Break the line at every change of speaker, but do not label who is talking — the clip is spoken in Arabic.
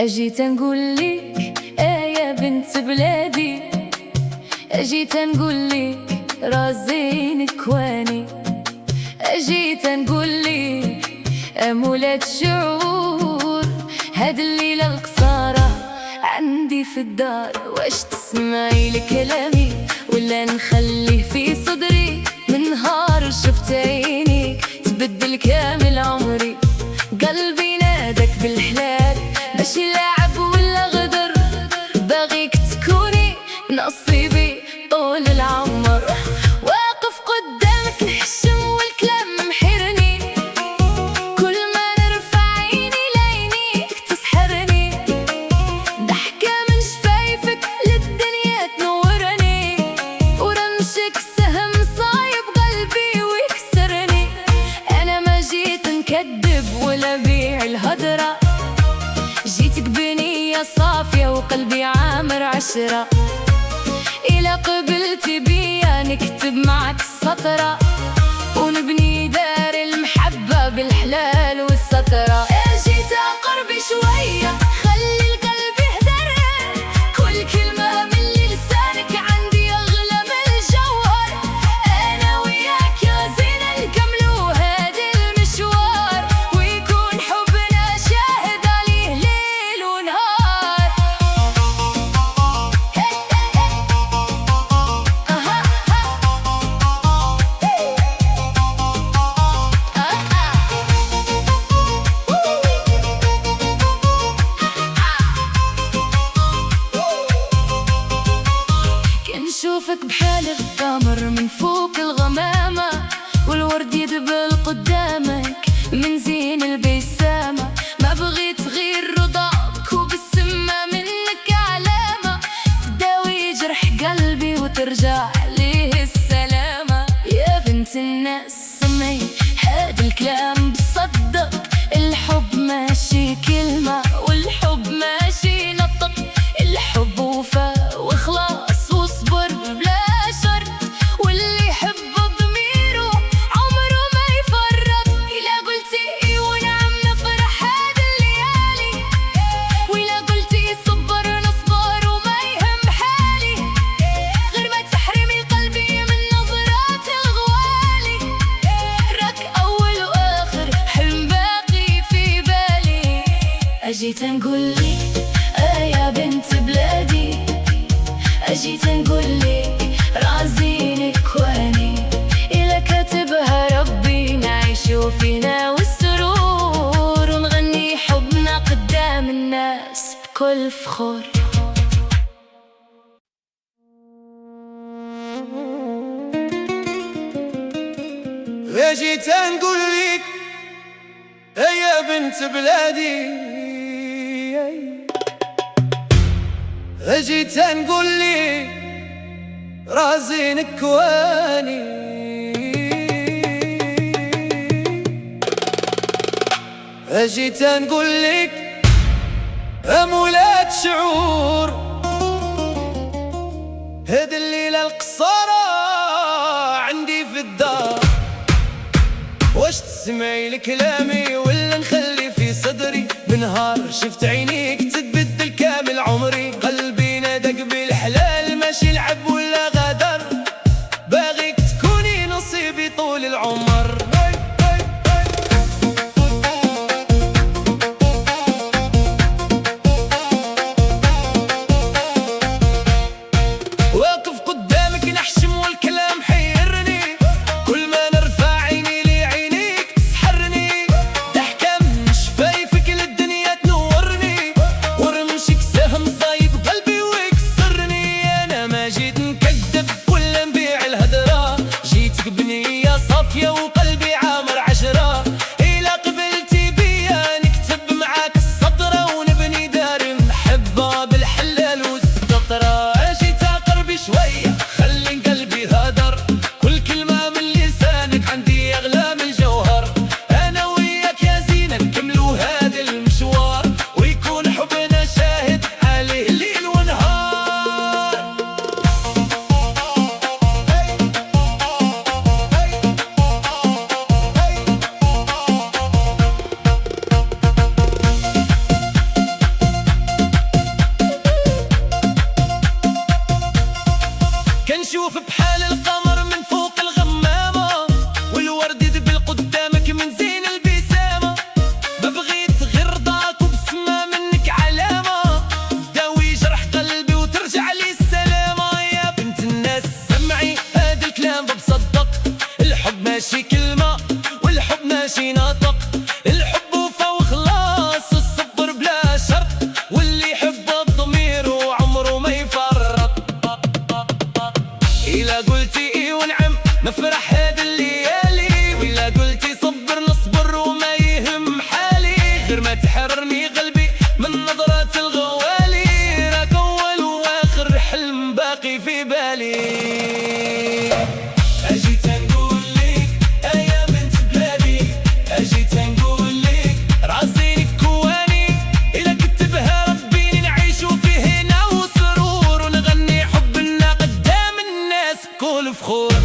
أجيت نقولك يا بنت بلادي، أجيت نقولك رازينك واني، أجيت نقولك أمولات شعور هاد الليلة القصارى عندي في الدار. واش تسمعي لكلامي ولا نخليه في صدري؟ من نهار شفت عينيك تبدل كامل عمري، قلبي نادك بالحلال ماشي لعب ولا غدر، باغيك تكوني نصيبي طول العمر. واقف قدامك نحشم والكلام محيرني، كل ما نرفع عيني لعينيك تسحرني، ضحكة من شفايفك للدنيا تنورني، ورمشك سهم صايب قلبي ويكسرني. أنا ما جيت نكذب ولا بيع الهدرة، جيتك بنية صافية وقلبي عامر عشرة، إلا قبلتي بيا نكتب معك سطرة، ونبني دار المحبة بالحلال والسترة. جيت أقرب شوية خلي القلب يهدر، كل كلمة من لسانك عندي أغلى من الجوهر. أنا وياك يا زينة نكملوا هذا المشوار، ويكون حبنا شاهد عليه ليل ونهار. كنشوفك بحال القمر من فوق الغمامة، والورد يدبل قدامك من زين البسامة. ما بغيت غير رضاك وبالسمة منك علامة، تداوي جرح قلبي وترجع ليه السلامة. يا بنت الناس سمعي هاد الكلام بصدق، الحب ماشي كلمة والحب ماشي نطق، الحب وفاء وخلاص واصبر بلا شرط، واللي يحب ضميره عمره ما يفرط. إلا قلتي إي ونعم نفرح هاد الليالي، وإلا قلتي صبر نصبر وما يهم بحالي، غير ما تحرمي قلبي من نظرات الغوالي. راك أول وآخر حلم باقي في بالي. أجيت نقولك يا بنت بلادي، أجيت نقولك رازينك واني، إلا كاتبها ربي نعيشو فينا والسرور، ونغني حبنا قدام الناس بكل فخور.
أجيت نقولك يا بنت بلادي، أجيت نقولك رازينك واني، أجيت نقولك أمولات شعور هاد الليلة القصارى عندي في الدار. واش تسمعي لكلامي ولا نخلي في صدري؟ بنهار شفت عينيك تتبدل كامل عمري، قلبي نادق بالحلال ماشي لعب ولا غدر، باغيك تكوني نصيبي طول العمر. واقف قدامك نحشم والكلام حيرني، كل ما نرفع عيني لعينيك تسحرني، ضحكة من شفايفك للدنيا تنورني، ورمشك سهم صايب نشوف بحال القمر من فوق الغمامة، والورد يدبل قدامك من زين البسامة. ما بغيت غير رضاك وبسمة منك علامة، داوي جرح قلبي وترجع لي السلامة. يا بنت الناس سمعي هذا الكلام بصدق، الحب ماشي كلمة والحب ماشي نطق، الحب وفا وخلاص الصبر بلا شرط، واللي يحب الضمير وعمره ما يفرط. إلا قلتي إيه ونعم نفرح هاد الليالي، وإلا قلتي صبر نصبر وما يهم حالي، غير ما تحررني قلبي من نظرات الغوالي، راك أول وآخر حلم باقي في بالي. أجيت نقول لك يا بنت بلادي، أجيت نقول لك راسي كواني، إلا كتبها ربي نعيشو فيه هنا وسرور، ونغني حبنا قدام الناس بكل فخور.